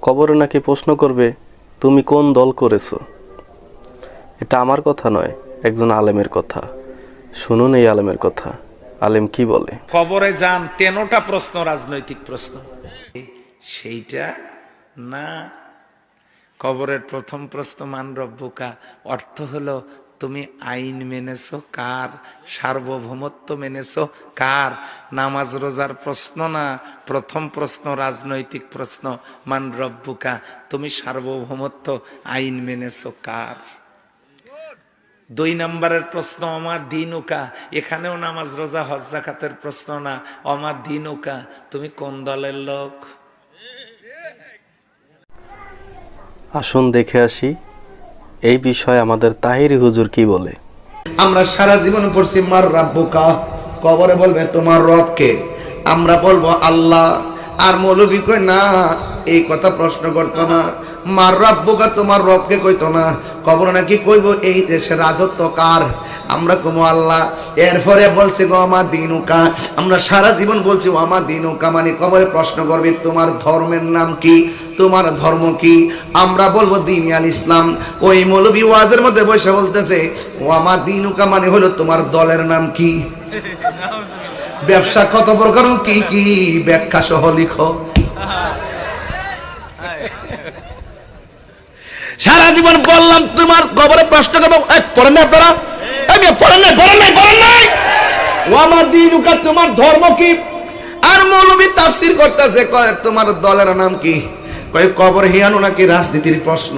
কবরে নাকি প্রশ্ন করবে, তুমি কোন দল করেছো? এটা আমার কথা নয়, একজন আলেমের কথা। শুনুন এই আলেমের কথা। আলেম কি বলে? কবরে যান 13টা প্রশ্ন রাজনৈতিক প্রশ্ন, সেইটা না। কবরের প্রথম প্রশ্ন মান রব্বুকা, অর্থ হলো তুমি আইন মেনেছো কার, সার্বভৌমত্ব মেনেছো কার। নামাজ রোজার প্রশ্ন না, প্রথম প্রশ্ন রাজনৈতিক প্রশ্ন, মান রব্বুকা, তুমি সার্বভৌমত্ব আইন মেনেছো কার। 2 নম্বরের প্রশ্ন আমার দিনুকা, এখানেও নামাজ রোজা হজ যাকাতের প্রশ্ন না, আমার দিনুকা, তুমি কোন দলের লোক। আসুন দেখে আসি এই বিষয়ে আমাদের তাহিরি হুজুর কি বলে। আমরা সারা জীবন পড়ছি মার রাব্বুকা, কবরে বলবে তোমার রব কে, আমরা বলবো আল্লাহ। আর মৌলবী কই না, এই কথা প্রশ্ন করতো না। মার রাব্বুকা, তোমার রবকে কইতো না। কবরে নাকি কইব এই দেশের রাজত্ব কার, আমরা কমো আল্লাহ। এরপরে বলছে গো আমার দিনুকা, আমরা সারা জীবন বলছি ও আমার দিনুকা, মানে কবরে প্রশ্ন করবে তোমার ধর্মের নাম কি, তোমার ধর্ম কি, আমরা বলবো দ্বীন আল ইসলাম। ওই মৌলবী ওয়াজের মধ্যে বসে বলতেছে ও আমার দিনুকা মানে হলো তোমার দলের নাম কি, ব্যবসা কত প্রকার কি কি, ব্যাখ্যা সহ লিখো। সারা জীবন বললাম তোমার কবরে প্রশ্ন করবো, পড়েন না আপনারা, পড়েন নাই ও আমার দিনুকা, তোমার ধর্ম কি। আর মৌলবী তাফসীর করতেছে, কয় তোমার দলের নাম কি, কয় কবর হিয়ানো নাকি রাজনীতির প্রশ্ন।